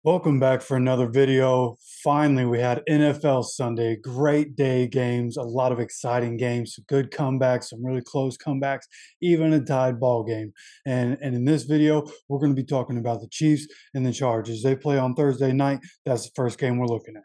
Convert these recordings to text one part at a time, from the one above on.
Welcome back for another video. Finally, we had NFL Sunday. Great day games, a lot of exciting games, some good comebacks, some really close comebacks, even a tied ball game. And in this video, we're going to be talking about the Chiefs and the Chargers. They play on Thursday night. That's the first game we're looking at.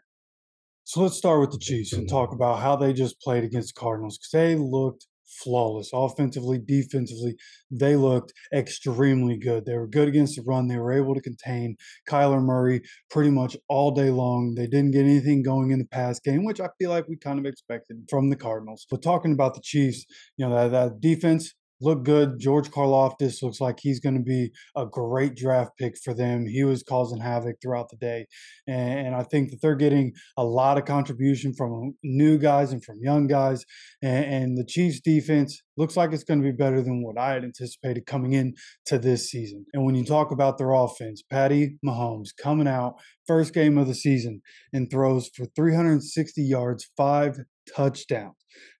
So let's start with the Chiefs and talk about how they just played against the Cardinals, because they looked flawless offensively, defensively. They looked extremely good. They were good against the run. They were able to contain Kyler Murray pretty much all day long. They didn't get anything going in the pass game, which I feel like we kind of expected from the Cardinals. But talking about the Chiefs, that defense look good. George Karlaftis looks like he's going to be a great draft pick for them. He was causing havoc throughout the day. And I think that they're getting a lot of contribution from new guys and from young guys. And the Chiefs defense looks like it's going to be better than what I had anticipated coming in to this season. And when you talk about their offense, Patty Mahomes coming out first game of the season and throws for 360 yards, 5 touchdowns,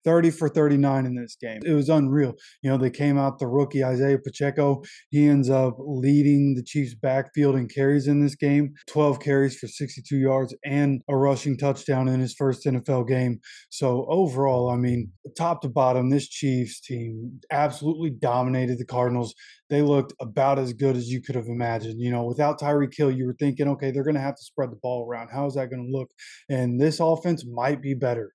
30 for 39 in this game. It was unreal. They came out the rookie Isaiah Pacheco. He ends up leading the Chiefs backfield in carries in this game, 12 carries for 62 yards and a rushing touchdown in his first NFL game. So overall, top to bottom, this Chiefs team absolutely dominated the Cardinals. They looked about as good as you could have imagined. Without Tyreek Hill, you were thinking, okay, they're going to have to spread the ball around. How is that going to look? And this offense might be better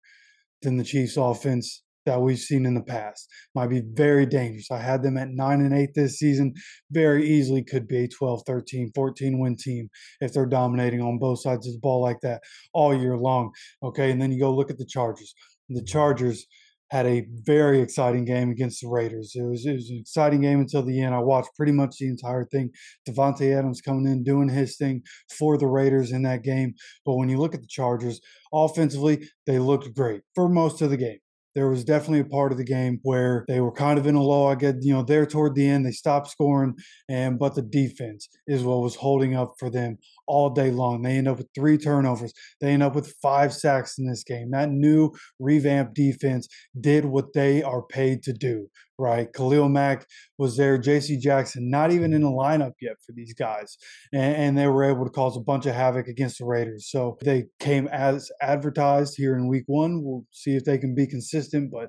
than the Chiefs offense that we've seen in the past. Might be very dangerous. I had them at 9-8 this season. Very easily could be a 12, 13, 14 win team if they're dominating on both sides of the ball like that all year long. Okay, and then you go look at the Chargers. The Chargers had a very exciting game against the Raiders. It was an exciting game until the end. I watched pretty much the entire thing. Devontae Adams coming in, doing his thing for the Raiders in that game. But when you look at the Chargers, offensively, they looked great for most of the game. There was definitely a part of the game where they were kind of in a low. I get, there toward the end, they stopped scoring, but the defense is what was holding up for them all day long. They end up with 3 turnovers. They end up with 5 sacks in this game. That new revamped defense did what they are paid to do, right? Khalil Mack was there. J.C. Jackson, not even in the lineup yet for these guys. And they were able to cause a bunch of havoc against the Raiders. So they came as advertised here in week 1. We'll see if they can be consistent, but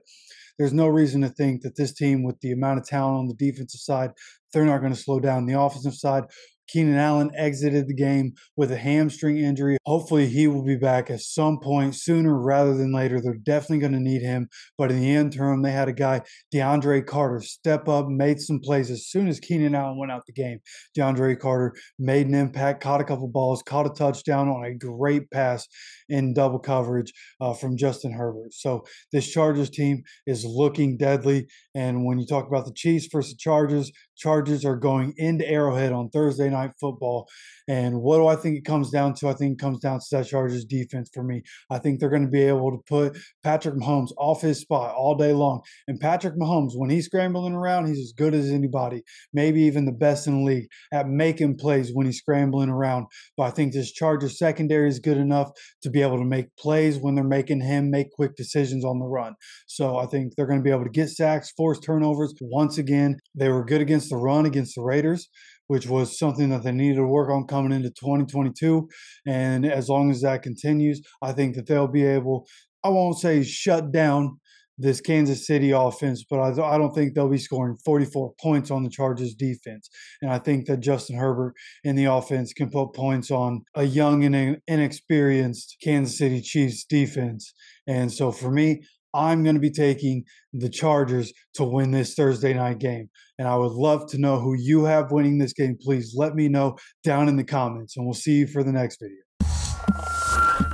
there's no reason to think that this team, with the amount of talent on the defensive side, they're not going to slow down the offensive side. Keenan Allen exited the game with a hamstring injury. Hopefully he will be back at some point sooner rather than later. They're definitely going to need him. But in the interim, they had a guy, DeAndre Carter, step up, made some plays as soon as Keenan Allen went out the game. DeAndre Carter made an impact, caught a couple balls, caught a touchdown on a great pass in double coverage from Justin Herbert. So this Chargers team is looking deadly. And when you talk about the Chiefs versus Chargers, Chargers are going into Arrowhead on Thursday Night Football. And what do I think it comes down to? I think it comes down to that Chargers defense for me. I think they're going to be able to put Patrick Mahomes off his spot all day long. And Patrick Mahomes, when he's scrambling around, he's as good as anybody, maybe even the best in the league at making plays when he's scrambling around. But I think this Chargers secondary is good enough to be able to make plays when they're making him make quick decisions on the run. So I think they're going to be able to get sacks, force turnovers. Once again, they were good against the run against the Raiders, which was something that they needed to work on coming into 2022. And as long as that continues, I think that they'll be able, I won't say shut down this Kansas City offense, but I don't think they'll be scoring 44 points on the Chargers defense. And I think that Justin Herbert in the offense can put points on a young and inexperienced Kansas City Chiefs defense. And so for me, I'm going to be taking the Chargers to win this Thursday night game. And I would love to know who you have winning this game. Please let me know down in the comments, and we'll see you for the next video.